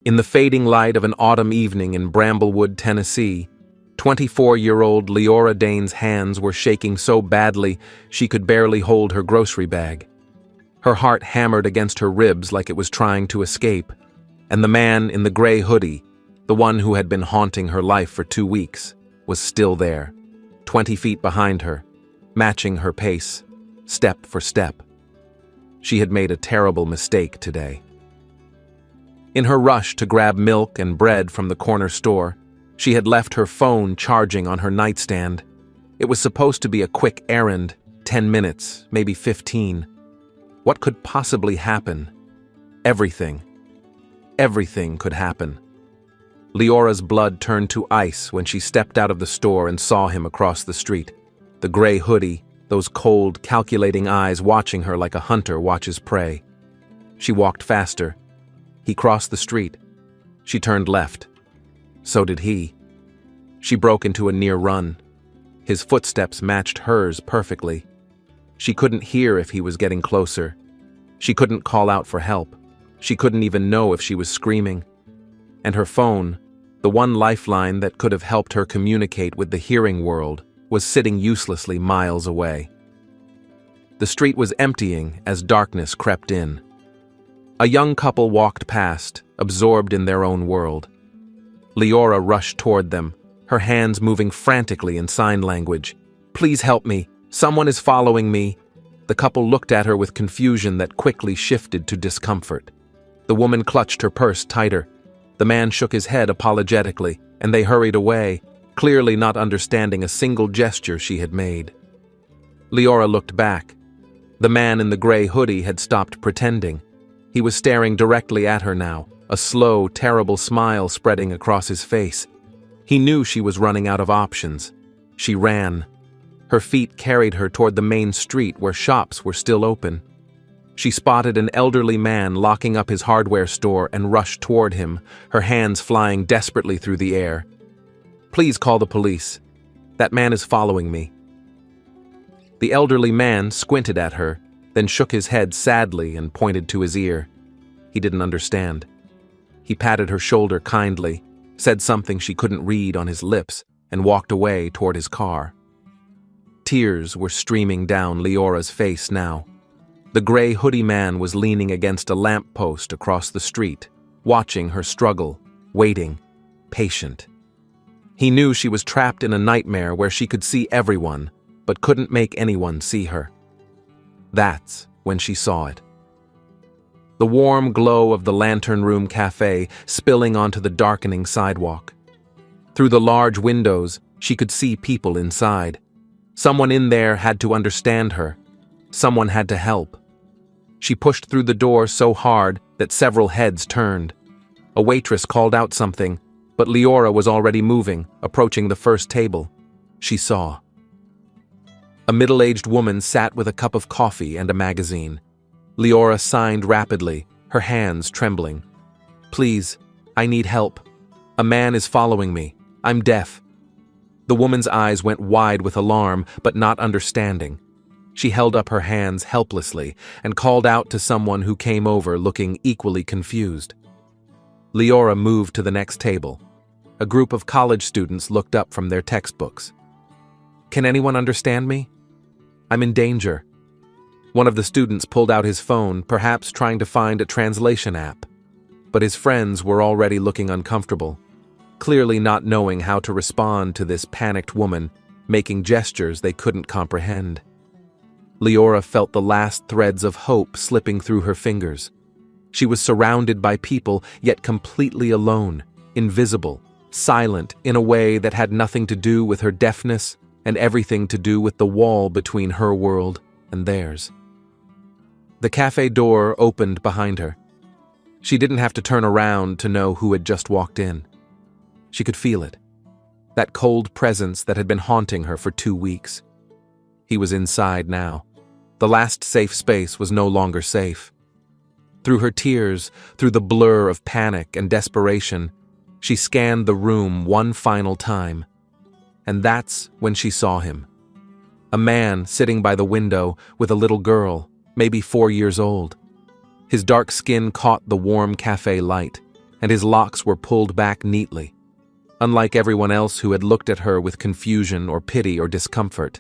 In the fading light of an autumn evening in Bramblewood, Tennessee, 24-year-old Leora Dane's hands were shaking so badly she could barely hold her grocery bag. Her heart hammered against her ribs like it was trying to escape, and the man in the gray hoodie, the one who had been haunting her life for 2 weeks, was still there, 20 feet behind her, matching her pace, step for step. She had made a terrible mistake today. In her rush to grab milk and bread from the corner store, she had left her phone charging on her nightstand. It was supposed to be a quick errand, 10 minutes, maybe 15. What could possibly happen? Everything. Everything could happen. Leora's blood turned to ice when she stepped out of the store and saw him across the street. The gray hoodie, those cold, calculating eyes watching her like a hunter watches prey. She walked faster. He crossed the street. She turned left. So did he. She broke into a near run. His footsteps matched hers perfectly. She couldn't hear if he was getting closer. She couldn't call out for help. She couldn't even know if she was screaming. And her phone, the one lifeline that could have helped her communicate with the hearing world, was sitting uselessly miles away. The street was emptying as darkness crept in. A young couple walked past, absorbed in their own world. Leora rushed toward them, her hands moving frantically in sign language. "Please help me. Someone is following me." The couple looked at her with confusion that quickly shifted to discomfort. The woman clutched her purse tighter. The man shook his head apologetically, and they hurried away, clearly not understanding a single gesture she had made. Leora looked back. The man in the gray hoodie had stopped pretending. He was staring directly at her now, a slow, terrible smile spreading across his face. He knew she was running out of options. She ran. Her feet carried her toward the main street where shops were still open. She spotted an elderly man locking up his hardware store and rushed toward him, her hands flying desperately through the air. "Please call the police. That man is following me." The elderly man squinted at her, then shook his head sadly and pointed to his ear. He didn't understand. He patted her shoulder kindly, said something she couldn't read on his lips, and walked away toward his car. Tears were streaming down Leora's face now. The gray hoodie man was leaning against a lamppost across the street, watching her struggle, waiting, patient. He knew she was trapped in a nightmare where she could see everyone, but couldn't make anyone see her. That's when she saw it. The warm glow of the Lantern Room Cafe spilling onto the darkening sidewalk. Through the large windows, she could see people inside. Someone in there had to understand her. Someone had to help. She pushed through the door so hard that several heads turned. A waitress called out something, but Leora was already moving, approaching the first table. She saw. A middle-aged woman sat with a cup of coffee and a magazine. Leora signed rapidly, her hands trembling. "Please, I need help. A man is following me. I'm deaf." The woman's eyes went wide with alarm, but not understanding. She held up her hands helplessly and called out to someone who came over looking equally confused. Leora moved to the next table. A group of college students looked up from their textbooks. "Can anyone understand me? I'm in danger." One of the students pulled out his phone, perhaps trying to find a translation app. But his friends were already looking uncomfortable, clearly not knowing how to respond to this panicked woman, making gestures they couldn't comprehend. Leora felt the last threads of hope slipping through her fingers. She was surrounded by people, yet completely alone, invisible, silent in a way that had nothing to do with her deafness and everything to do with the wall between her world and theirs. The cafe door opened behind her. She didn't have to turn around to know who had just walked in. She could feel it, that cold presence that had been haunting her for 2 weeks. He was inside now. The last safe space was no longer safe. Through her tears, through the blur of panic and desperation, she scanned the room one final time. And that's when she saw him. A man sitting by the window with a little girl, maybe 4 years old. His dark skin caught the warm cafe light. and his locks were pulled back neatly. Unlike everyone else who had looked at her with confusion or pity or discomfort,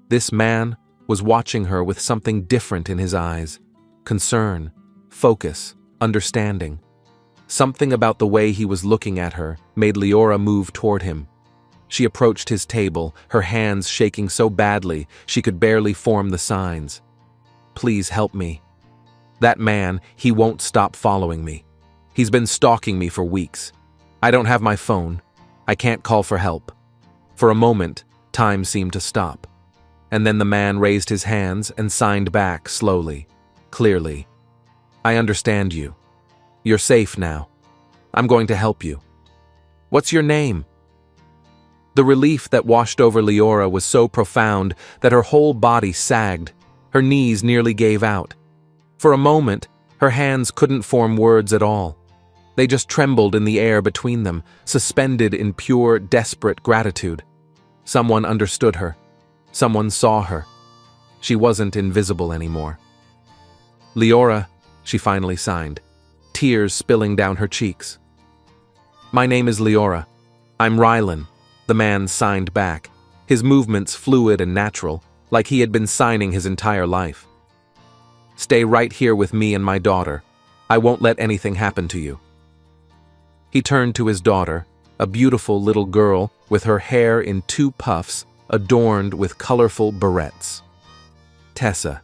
this man was watching her with something different in his eyes: concern, focus, understanding. Something about the way he was looking at her made Leora move toward him. She approached his table, her hands shaking so badly she could barely form the signs. "Please help me. That man, he won't stop following me. He's been stalking me for weeks. I don't have my phone. I can't call for help." For a moment, time seemed to stop. And then the man raised his hands and signed back slowly, clearly. "I understand you. You're safe now. I'm going to help you. What's your name?" The relief that washed over Leora was so profound that her whole body sagged. Her knees nearly gave out. For a moment, her hands couldn't form words at all. They just trembled in the air between them, suspended in pure, desperate gratitude. Someone understood her. Someone saw her. She wasn't invisible anymore. "Leora," she finally signed, tears spilling down her cheeks. "My name is Leora. I'm Rylan," the man signed back, his movements fluid and natural, like he had been signing his entire life. "Stay right here with me and my daughter. I won't let anything happen to you." He turned to his daughter, a beautiful little girl with her hair in 2 puffs adorned with colorful barrettes. "Tessa,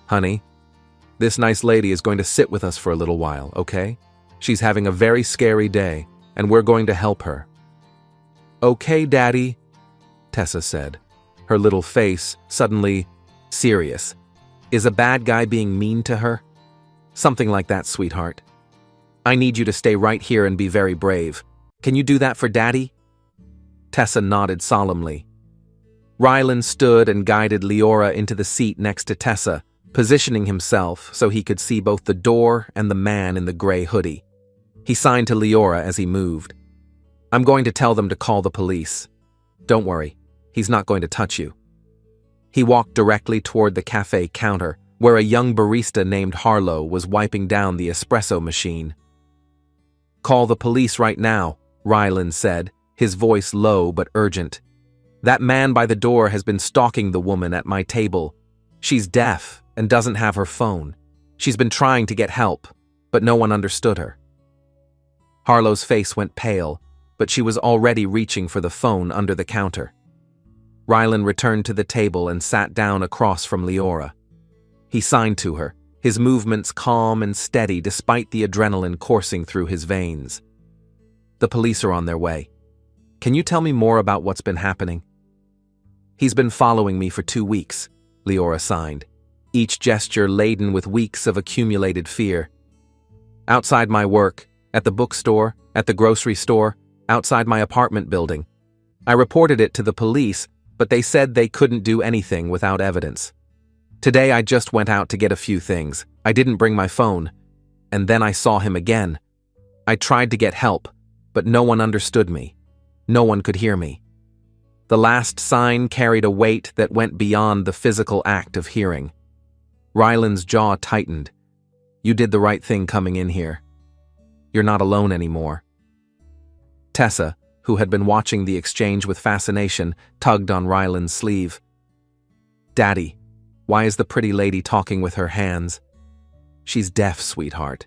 honey, this nice lady is going to sit with us for a little while, okay? She's having a very scary day, and we're going to help her." "Okay, Daddy," Tessa said, her little face suddenly serious. "Is a bad guy being mean to her?" "Something like that, sweetheart. I need you to stay right here and be very brave. Can you do that for Daddy?" Tessa nodded solemnly. Rylan stood and guided Leora into the seat next to Tessa, positioning himself so he could see both the door and the man in the gray hoodie. He signed to Leora as he moved. "I'm going to tell them to call the police. Don't worry, he's not going to touch you." He walked directly toward the cafe counter, where a young barista named Harlow was wiping down the espresso machine. "Call the police right now," Rylan said, his voice low but urgent. "That man by the door has been stalking the woman at my table. She's deaf and doesn't have her phone. She's been trying to get help, but no one understood her." Harlow's face went pale, but she was already reaching for the phone under the counter. Rylan returned to the table and sat down across from Leora. He signed to her, his movements calm and steady despite the adrenaline coursing through his veins. "The police are on their way. Can you tell me more about what's been happening?" "He's been following me for 2 weeks," Leora signed, each gesture laden with weeks of accumulated fear. "Outside my work, at the bookstore, at the grocery store, outside my apartment building. I reported it to the police, but they said they couldn't do anything without evidence. Today I just went out to get a few things. I didn't bring my phone. And then I saw him again. I tried to get help, but no one understood me. No one could hear me." The last sign carried a weight that went beyond the physical act of hearing. Rylan's jaw tightened. "You did the right thing coming in here. You're not alone anymore." Tessa, who had been watching the exchange with fascination, tugged on Rylan's sleeve. "Daddy, why is the pretty lady talking with her hands?" "She's deaf, sweetheart.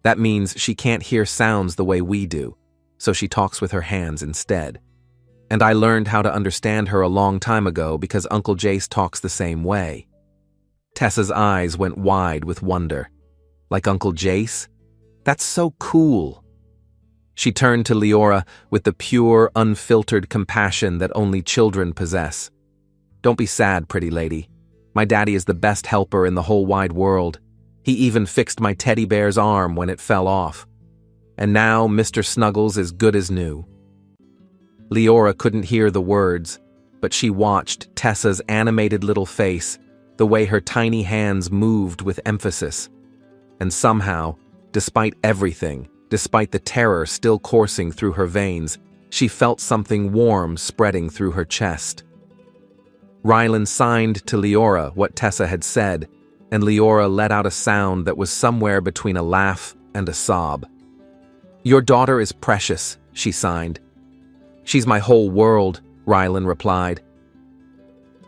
That means she can't hear sounds the way we do, so she talks with her hands instead. And I learned how to understand her a long time ago because Uncle Jace talks the same way." Tessa's eyes went wide with wonder. "Like Uncle Jace? That's so cool." She turned to Leora with the pure, unfiltered compassion that only children possess. "Don't be sad, pretty lady. My daddy is the best helper in the whole wide world. He even fixed my teddy bear's arm when it fell off. And now Mr. Snuggles is good as new." Leora couldn't hear the words, but she watched Tessa's animated little face, the way her tiny hands moved with emphasis. And somehow, despite everything, despite the terror still coursing through her veins, she felt something warm spreading through her chest. Rylan signed to Leora what Tessa had said, and Leora let out a sound that was somewhere between a laugh and a sob. "Your daughter is precious," she signed. "She's my whole world," Rylan replied.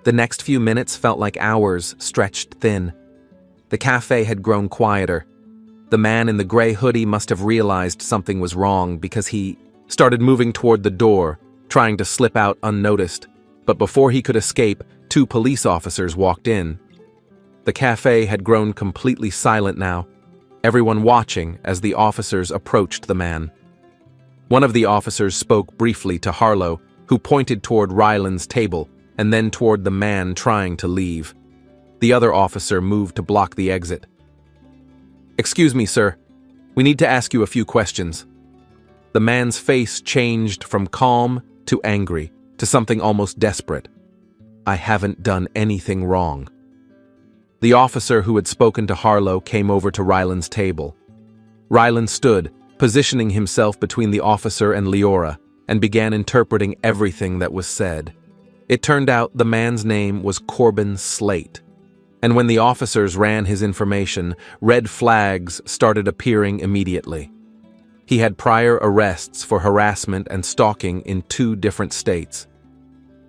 The next few minutes felt like hours stretched thin. The cafe had grown quieter. The man in the gray hoodie must have realized something was wrong because he started moving toward the door, trying to slip out unnoticed. But before he could escape, 2 police officers walked in. The cafe had grown completely silent now, everyone watching as the officers approached the man. One of the officers spoke briefly to Harlow, who pointed toward Rylan's table and then toward the man trying to leave. The other officer moved to block the exit. "Excuse me, sir. We need to ask you a few questions." The man's face changed from calm to angry to something almost desperate. "I haven't done anything wrong." The officer who had spoken to Harlow came over to Rylan's table. Rylan stood, positioning himself between the officer and Leora, and began interpreting everything that was said. It turned out the man's name was Corbin Slate. And when the officers ran his information, red flags started appearing immediately. He had prior arrests for harassment and stalking in 2 different states.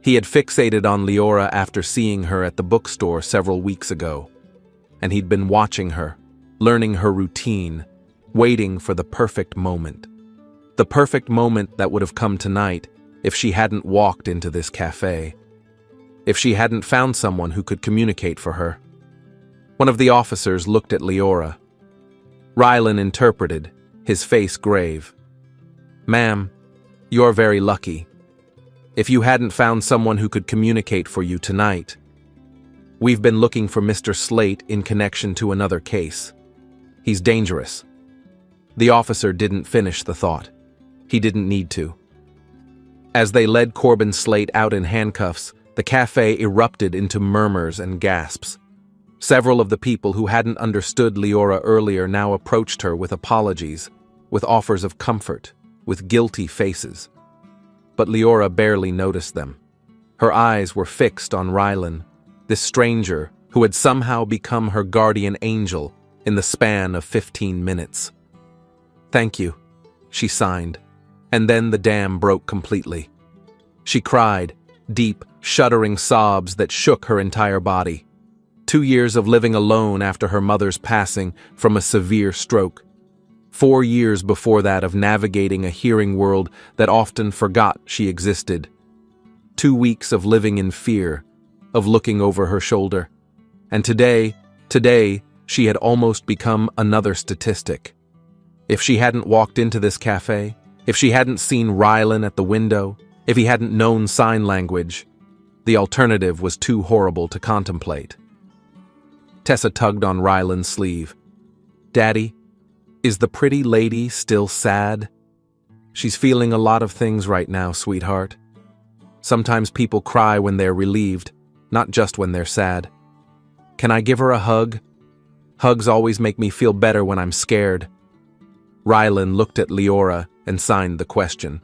He had fixated on Leora after seeing her at the bookstore several weeks ago. And he'd been watching her, learning her routine, waiting for the perfect moment. The perfect moment that would have come tonight if she hadn't walked into this cafe. If she hadn't found someone who could communicate for her. One of the officers looked at Leora. Rylan interpreted, his face grave. "Ma'am, you're very lucky. If you hadn't found someone who could communicate for you tonight, we've been looking for Mr. Slate in connection to another case. He's dangerous." The officer didn't finish the thought. He didn't need to. As they led Corbin Slate out in handcuffs, the cafe erupted into murmurs and gasps. Several of the people who hadn't understood Leora earlier now approached her with apologies, with offers of comfort, with guilty faces. But Leora barely noticed them. Her eyes were fixed on Rylan, this stranger who had somehow become her guardian angel in the span of 15 minutes. "Thank you," she signed, and then the dam broke completely. She cried, deep, shuddering sobs that shook her entire body. 2 years of living alone after her mother's passing from a severe stroke. 4 years before that of navigating a hearing world that often forgot she existed. 2 weeks of living in fear, of looking over her shoulder. And today, she had almost become another statistic. If she hadn't walked into this cafe, if she hadn't seen Rylan at the window, if he hadn't known sign language, the alternative was too horrible to contemplate. Tessa tugged on Rylan's sleeve. "Daddy, is the pretty lady still sad?" "She's feeling a lot of things right now, sweetheart. Sometimes people cry when they're relieved, not just when they're sad. Can I give her a hug? Hugs always make me feel better when I'm scared." Rylan looked at Leora and signed the question.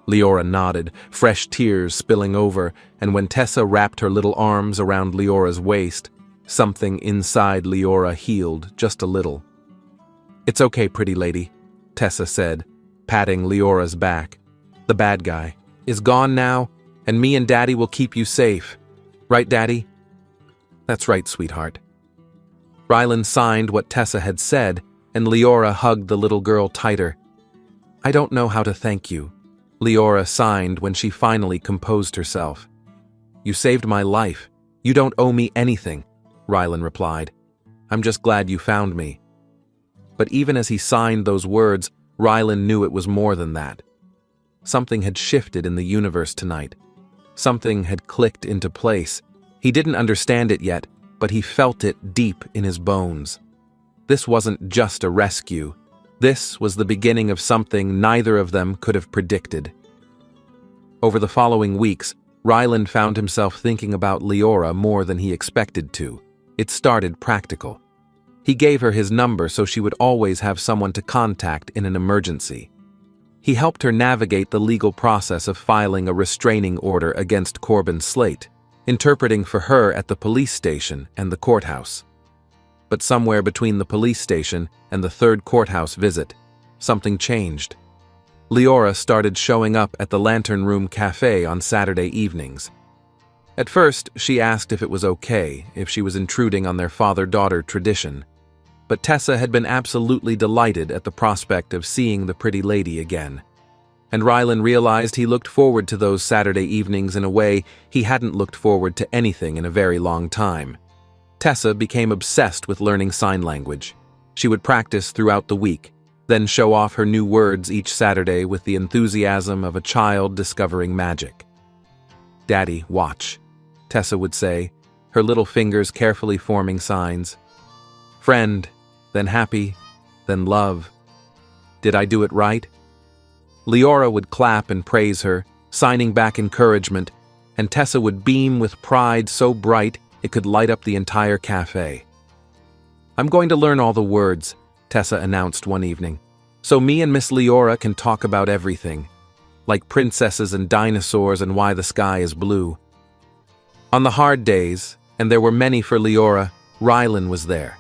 Leora nodded, fresh tears spilling over, and when Tessa wrapped her little arms around Leora's waist, something inside Leora healed just a little. "It's okay, pretty lady," Tessa said, patting Leora's back. "The bad guy is gone now, and me and Daddy will keep you safe. Right, Daddy?" "That's right, sweetheart." Rylan signed what Tessa had said, and Leora hugged the little girl tighter. "I don't know how to thank you," Leora signed when she finally composed herself. "You saved my life. You don't owe me anything," Rylan replied. "I'm just glad you found me." But even as he signed those words, Rylan knew it was more than that. Something had shifted in the universe tonight. Something had clicked into place. He didn't understand it yet, but he felt it deep in his bones. This wasn't just a rescue. This was the beginning of something neither of them could have predicted. Over the following weeks, Rylan found himself thinking about Leora more than he expected to. It started practical. He gave her his number so she would always have someone to contact in an emergency. He helped her navigate the legal process of filing a restraining order against Corbin Slate, interpreting for her at the police station and the courthouse. But somewhere between the police station and the third courthouse visit, something changed. Leora started showing up at the Lantern Room Cafe on Saturday evenings. At first, she asked if it was okay, if she was intruding on their father-daughter tradition. But Tessa had been absolutely delighted at the prospect of seeing the pretty lady again. And Rylan realized he looked forward to those Saturday evenings in a way he hadn't looked forward to anything in a very long time. Tessa became obsessed with learning sign language. She would practice throughout the week, then show off her new words each Saturday with the enthusiasm of a child discovering magic. "Daddy, watch," Tessa would say, her little fingers carefully forming signs. "Friend, then happy, then love. Did I do it right?" Leora would clap and praise her, signing back encouragement, and Tessa would beam with pride so bright it could light up the entire cafe. "I'm going to learn all the words," Tessa announced one evening, "so me and Miss Leora can talk about everything, like princesses and dinosaurs and why the sky is blue." On the hard days, and there were many for Leora, Rylan was there.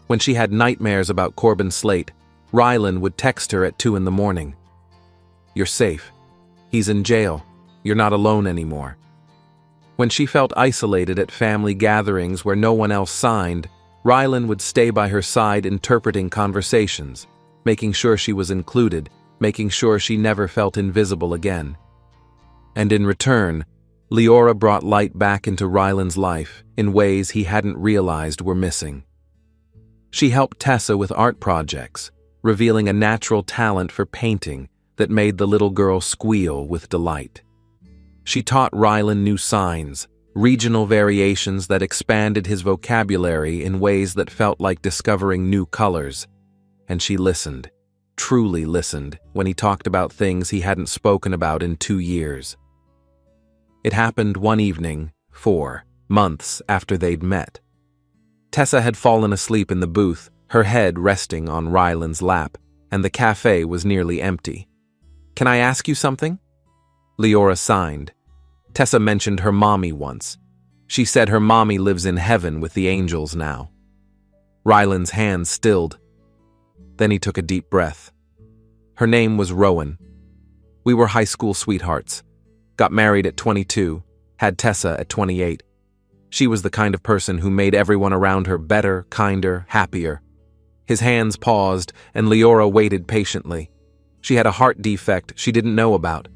When she had nightmares about Corbin Slate, Rylan would text her at 2 in the morning. "You're safe. He's in jail. You're not alone anymore." When she felt isolated at family gatherings where no one else signed, Rylan would stay by her side interpreting conversations, making sure she was included, making sure she never felt invisible again. And in return, Leora brought light back into Rylan's life in ways he hadn't realized were missing. She helped Tessa with art projects, revealing a natural talent for painting that made the little girl squeal with delight. She taught Rylan new signs, regional variations that expanded his vocabulary in ways that felt like discovering new colors. And she listened, truly listened, when he talked about things he hadn't spoken about in 2 years. It happened one evening, 4 months after they'd met. Tessa had fallen asleep in the booth, her head resting on Rylan's lap, and the cafe was nearly empty. "Can I ask you something?" Leora signed. Tessa mentioned her mommy once. She said her mommy lives in heaven with the angels now. Rylan's hand stilled. Then he took a deep breath. Her name was Rowan. We were high school sweethearts. Got married at 22, had Tessa at 28. She was the kind of person who made everyone around her better, kinder, happier. His hands paused, and Leora waited patiently. She had a heart defect she didn't know about,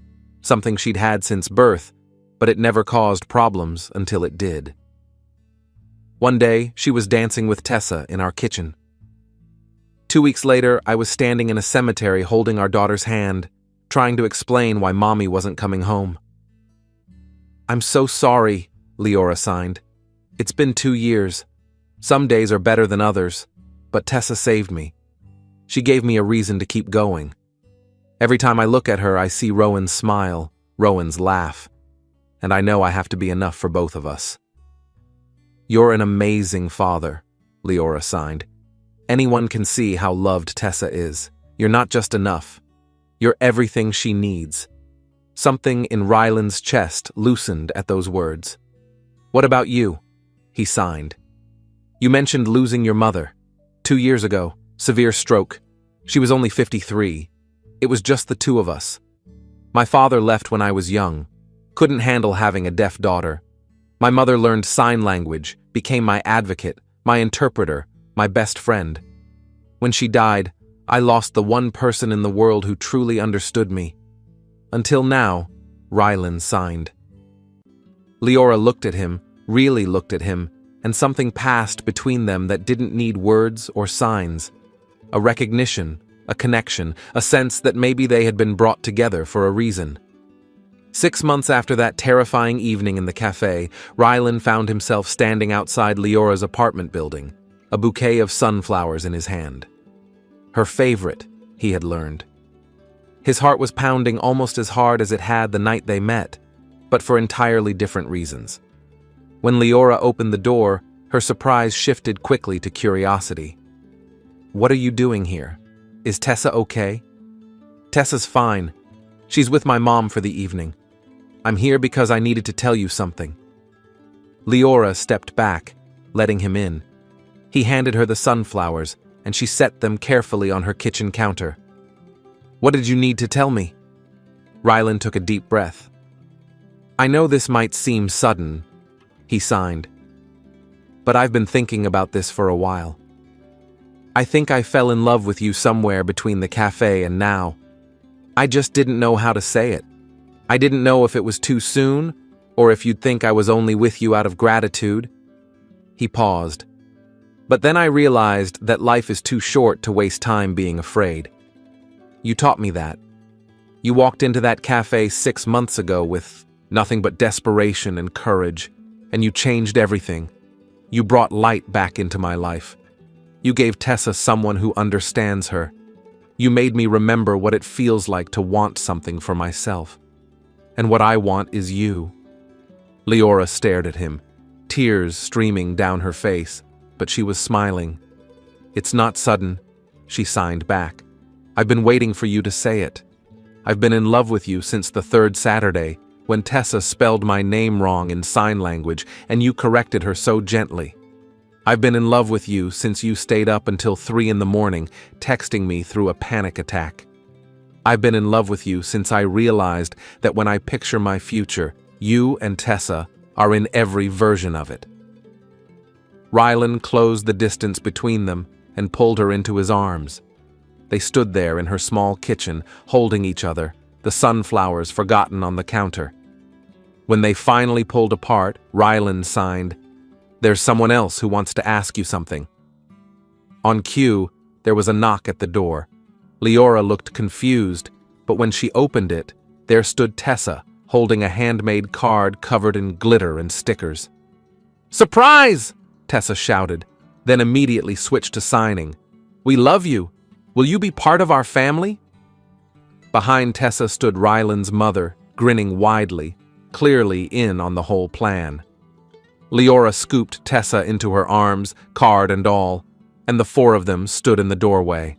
something she'd had since birth, but it never caused problems until it did. One day, she was dancing with Tessa in our kitchen. 2 weeks later, I was standing in a cemetery holding our daughter's hand, trying to explain why Mommy wasn't coming home. "I'm so sorry," Leora signed. "It's been 2 years. Some days are better than others, but Tessa saved me. She gave me a reason to keep going. Every time I look at her, I see Rowan's smile, Rowan's laugh, and I know I have to be enough for both of us." "You're an amazing father," Leora signed. "Anyone can see how loved Tessa is. You're not just enough. You're everything she needs." Something in Rylan's chest loosened at those words. "What about you?" he signed. "You mentioned losing your mother. 2 years ago, severe stroke. She was only 53. It was just the two of us. My father left when I was young. Couldn't handle having a deaf daughter. My mother learned sign language, became my advocate, my interpreter, my best friend. When she died, I lost the one person in the world who truly understood me. Until now," Rylan signed. Leora looked at him, really looked at him, and something passed between them that didn't need words or signs. A recognition, a connection, a sense that maybe they had been brought together for a reason. 6 months after that terrifying evening in the cafe, Rylan found himself standing outside Leora's apartment building, a bouquet of sunflowers in his hand. Her favorite, he had learned. His heart was pounding almost as hard as it had the night they met, but for entirely different reasons. When Leora opened the door, her surprise shifted quickly to curiosity. "What are you doing here? Is Tessa okay?" "Tessa's fine. She's with my mom for the evening. I'm here because I needed to tell you something." Leora stepped back, letting him in. He handed her the sunflowers, and she set them carefully on her kitchen counter. What did you need to tell me? Rylan took a deep breath. I know this might seem sudden, he signed, but I've been thinking about this for a while. I think I fell in love with you somewhere between the cafe and now. I just didn't know how to say it. I didn't know if it was too soon, or if you'd think I was only with you out of gratitude. He paused. But then I realized that life is too short to waste time being afraid. You taught me that. You walked into that cafe 6 months ago with nothing but desperation and courage, and you changed everything. You brought light back into my life. You gave Tessa someone who understands her. You made me remember what it feels like to want something for myself. And what I want is you. Leora stared at him, tears streaming down her face, but she was smiling. It's not sudden, she signed back. I've been waiting for you to say it. I've been in love with you since the 3rd Saturday, when Tessa spelled my name wrong in sign language and you corrected her so gently. I've been in love with you since you stayed up until 3 in the morning, texting me through a panic attack. I've been in love with you since I realized that when I picture my future, you and Tessa are in every version of it. Rylan closed the distance between them and pulled her into his arms. They stood there in her small kitchen, holding each other, the sunflowers forgotten on the counter. When they finally pulled apart, Rylan signed, "There's someone else who wants to ask you something." On cue, there was a knock at the door. Leora looked confused, but when she opened it, there stood Tessa, holding a handmade card covered in glitter and stickers. "Surprise!" Tessa shouted, then immediately switched to signing. "We love you. Will you be part of our family?" Behind Tessa stood Rylan's mother, grinning widely, clearly in on the whole plan. Leora scooped Tessa into her arms, card and all, and the 4 of them stood in the doorway.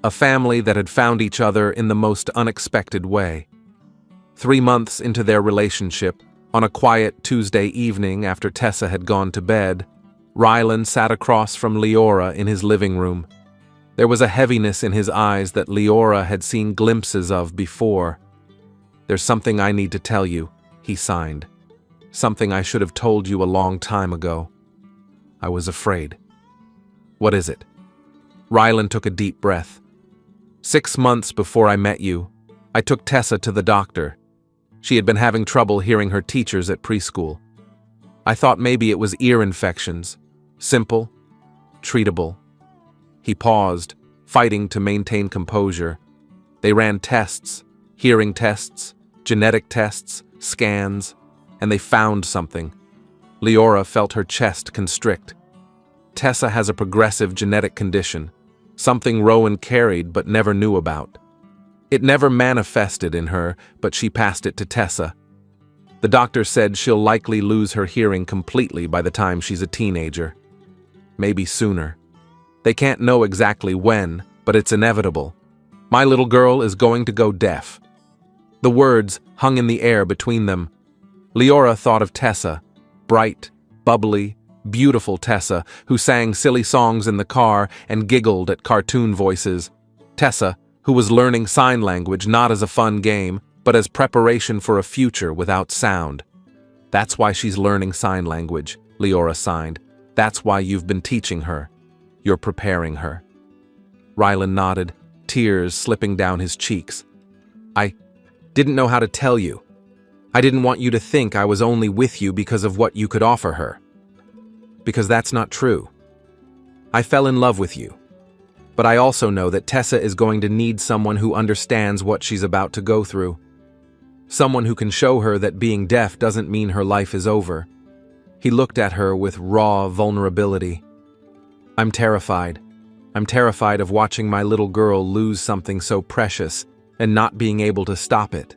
A family that had found each other in the most unexpected way. 3 months into their relationship, on a quiet Tuesday evening after Tessa had gone to bed, Rylan sat across from Leora in his living room. There was a heaviness in his eyes that Leora had seen glimpses of before. "There's something I need to tell you," he signed. "Something I should have told you a long time ago. I was afraid." "What is it?" Rylan took a deep breath. 6 months before I met you, I took Tessa to the doctor. She had been having trouble hearing her teachers at preschool. I thought maybe it was ear infections. Simple, treatable. He paused, fighting to maintain composure. They ran tests, hearing tests, genetic tests, scans, and they found something. Leora felt her chest constrict. Tessa has a progressive genetic condition, something Rowan carried but never knew about. It never manifested in her, but she passed it to Tessa. The doctor said she'll likely lose her hearing completely by the time she's a teenager. Maybe sooner. They can't know exactly when, but it's inevitable. My little girl is going to go deaf. The words hung in the air between them. Leora thought of Tessa, bright, bubbly, beautiful Tessa, who sang silly songs in the car and giggled at cartoon voices. Tessa, who was learning sign language not as a fun game, but as preparation for a future without sound. "That's why she's learning sign language," Leora signed. "That's why you've been teaching her. You're preparing her." Rylan nodded, tears slipping down his cheeks. "I didn't know how to tell you. I didn't want you to think I was only with you because of what you could offer her. Because that's not true. I fell in love with you. But I also know that Tessa is going to need someone who understands what she's about to go through. Someone who can show her that being deaf doesn't mean her life is over." He looked at her with raw vulnerability. "I'm terrified. I'm terrified of watching my little girl lose something so precious and not being able to stop it.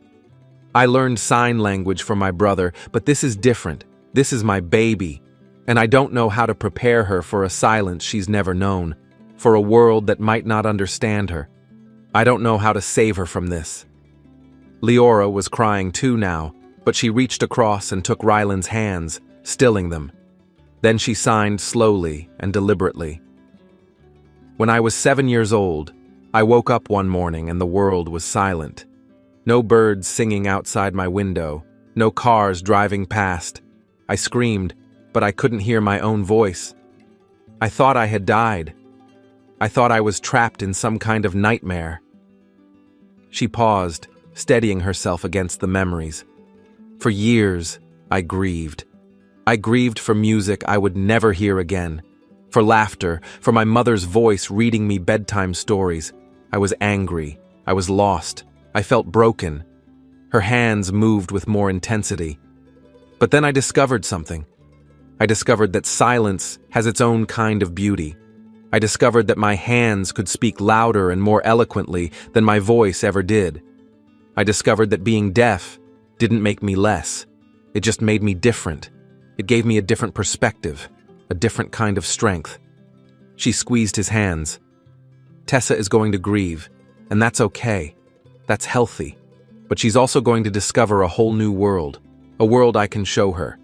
I learned sign language for my brother, but this is different. This is my baby, and I don't know how to prepare her for a silence she's never known, for a world that might not understand her. I don't know how to save her from this." Leora was crying too now, but she reached across and took Rylan's hands, stilling them. Then she signed slowly and deliberately. "When I was 7 years old, I woke up one morning and the world was silent. No birds singing outside my window, no cars driving past. I screamed, but I couldn't hear my own voice. I thought I had died. I thought I was trapped in some kind of nightmare. She paused, steadying herself against the memories. For years, I grieved. I grieved for music I would never hear again, for laughter, for my mother's voice reading me bedtime stories. I was angry. I was lost. I felt broken. Her hands moved with more intensity. But then I discovered something. I discovered that silence has its own kind of beauty. I discovered that my hands could speak louder and more eloquently than my voice ever did. I discovered that being deaf didn't make me less. It just made me different. It gave me a different perspective, a different kind of strength. She squeezed his hands. Tessa is going to grieve, and that's okay. That's healthy. But she's also going to discover a whole new world, a world I can show her.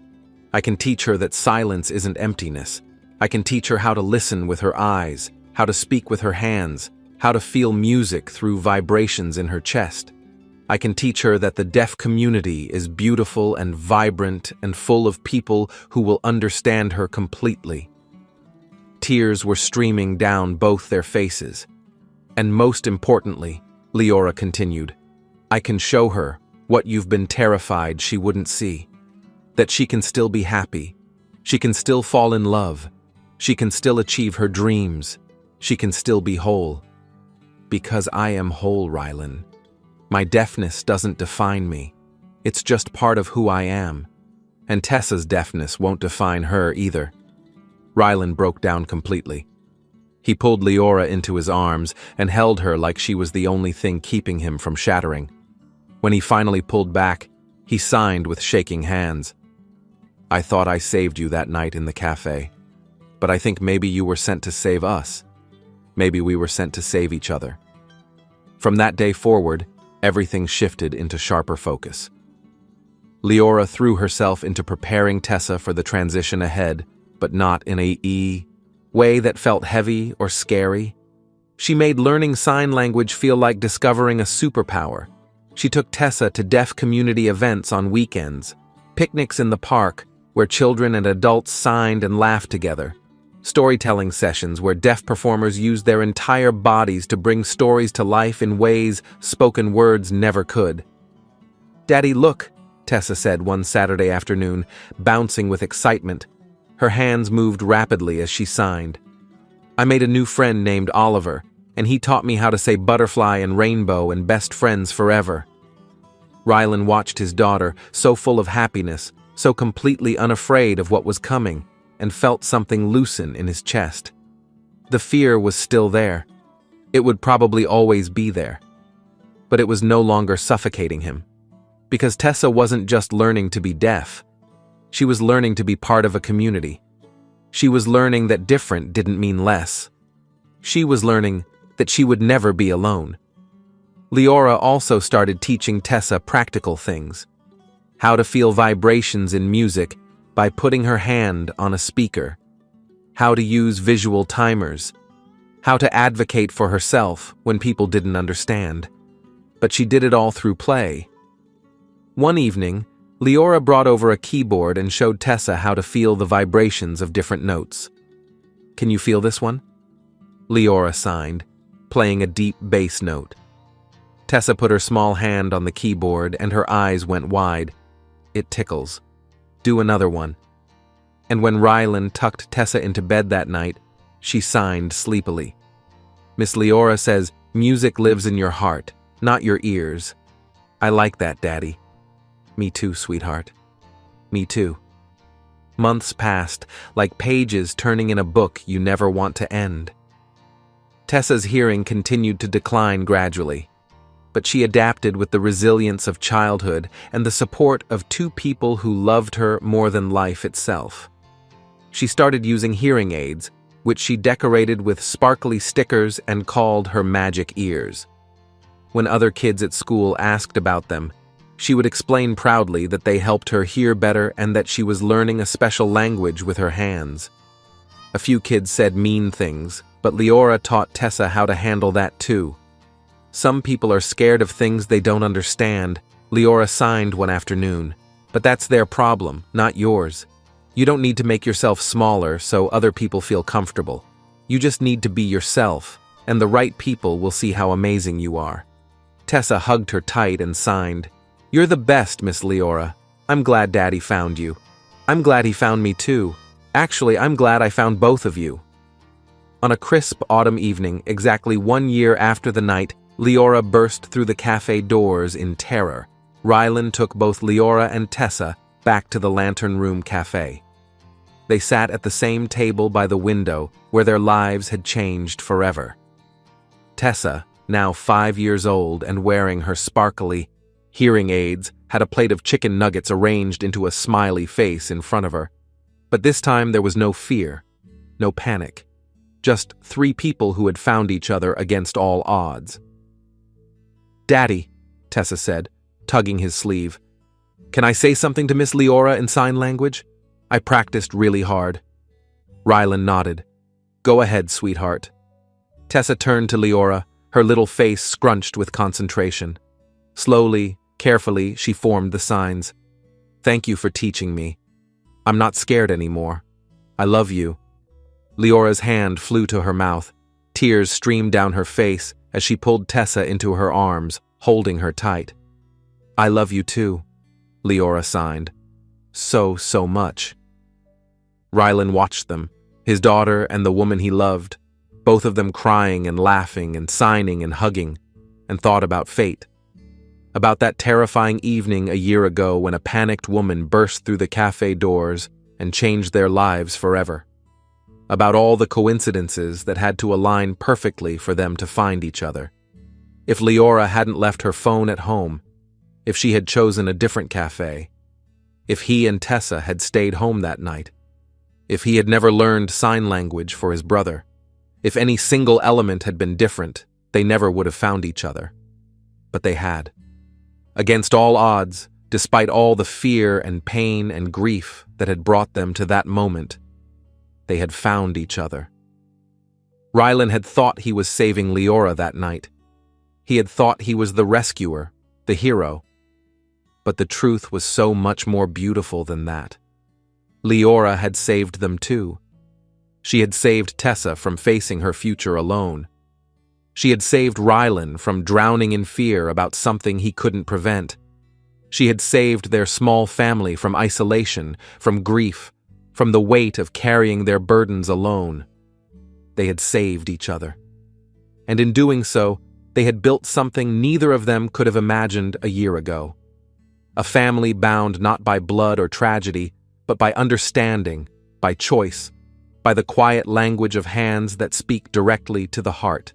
I can teach her that silence isn't emptiness. I can teach her how to listen with her eyes, how to speak with her hands, how to feel music through vibrations in her chest. I can teach her that the deaf community is beautiful and vibrant and full of people who will understand her completely. Tears were streaming down both their faces. And most importantly, Leora continued, I can show her what you've been terrified she wouldn't see. That she can still be happy. She can still fall in love. She can still achieve her dreams. She can still be whole. Because I am whole, Rylan. My deafness doesn't define me. It's just part of who I am. And Tessa's deafness won't define her either. Rylan broke down completely. He pulled Leora into his arms and held her like she was the only thing keeping him from shattering. When he finally pulled back, he signed with shaking hands. I thought I saved you that night in the cafe. But I think maybe you were sent to save us. Maybe we were sent to save each other. From that day forward, everything shifted into sharper focus. Leora threw herself into preparing Tessa for the transition ahead, but not in a way that felt heavy or scary. She made learning sign language feel like discovering a superpower. She took Tessa to deaf community events on weekends, picnics in the park where children and adults signed and laughed together, storytelling sessions where deaf performers used their entire bodies to bring stories to life in ways spoken words never could. Daddy, look, Tessa said one Saturday afternoon, bouncing with excitement. Her hands moved rapidly as she signed. I made a new friend named Oliver, and he taught me how to say butterfly and rainbow and best friends forever. Rylan watched his daughter, so full of happiness, so completely unafraid of what was coming, and felt something loosen in his chest. The fear was still there. It would probably always be there. But it was no longer suffocating him. Because Tessa wasn't just learning to be deaf. She was learning to be part of a community. She was learning that different didn't mean less. She was learning that she would never be alone. Leora also started teaching Tessa practical things. How to feel vibrations in music by putting her hand on a speaker. How to use visual timers. How to advocate for herself when people didn't understand. But she did it all through play. One evening, Leora brought over a keyboard and showed Tessa how to feel the vibrations of different notes. Can you feel this one? Leora signed, playing a deep bass note. Tessa put her small hand on the keyboard and her eyes went wide. It tickles. Do another one. And when Rylan tucked Tessa into bed that night, she signed sleepily. Miss Leora says, music lives in your heart, not your ears. I like that, Daddy. Me too, sweetheart. Me too. Months passed, like pages turning in a book you never want to end. Tessa's hearing continued to decline gradually, but she adapted with the resilience of childhood and the support of two people who loved her more than life itself. She started using hearing aids, which she decorated with sparkly stickers and called her magic ears. When other kids at school asked about them, she would explain proudly that they helped her hear better and that she was learning a special language with her hands. A few kids said mean things, But Leora taught Tessa how to handle that too. Some people are scared of things they don't understand, Leora signed one afternoon. But that's their problem, not yours. You don't need to make yourself smaller so other people feel comfortable. You just need to be yourself, and the right people will see how amazing you are. Tessa hugged her tight and signed, "You're the best, Miss Leora. I'm glad Daddy found you. I'm glad he found me too. Actually, I'm glad I found both of you." On a crisp autumn evening, exactly 1 year after the night Leora burst through the cafe doors in terror, Rylan took both Leora and Tessa back to the Lantern Room Cafe. They sat at the same table by the window where their lives had changed forever. Tessa, now 5 years old and wearing her sparkly hearing aids, had a plate of chicken nuggets arranged into a smiley face in front of her. But this time there was no fear, no panic. Just 3 people who had found each other against all odds. "Daddy," Tessa said, tugging his sleeve, "can I say something to Miss Leora in sign language? I practiced really hard." Rylan nodded. "Go ahead, sweetheart." Tessa turned to Leora, her little face scrunched with concentration. Slowly, carefully, she formed the signs. "Thank you for teaching me. I'm not scared anymore. I love you." Leora's hand flew to her mouth. Tears streamed down her face as she pulled Tessa into her arms, holding her tight. "I love you too," Leora signed. So much." Rylan watched them, his daughter and the woman he loved, both of them crying and laughing and signing and hugging, and thought about fate. About that terrifying evening a year ago when a panicked woman burst through the cafe doors and changed their lives forever. About all the coincidences that had to align perfectly for them to find each other. If Leora hadn't left her phone at home, if she had chosen a different cafe, if he and Tessa had stayed home that night, if he had never learned sign language for his brother, if any single element had been different, they never would have found each other. But they had. Against all odds, despite all the fear and pain and grief that had brought them to that moment, they had found each other. Rylan had thought he was saving Leora that night. He had thought he was the rescuer, the hero. But the truth was so much more beautiful than that. Leora had saved them too. She had saved Tessa from facing her future alone. She had saved Rylan from drowning in fear about something he couldn't prevent. She had saved their small family from isolation, from grief, from the weight of carrying their burdens alone. They had saved each other. And in doing so, they had built something neither of them could have imagined a year ago. A family bound not by blood or tragedy, but by understanding, by choice, by the quiet language of hands that speak directly to the heart.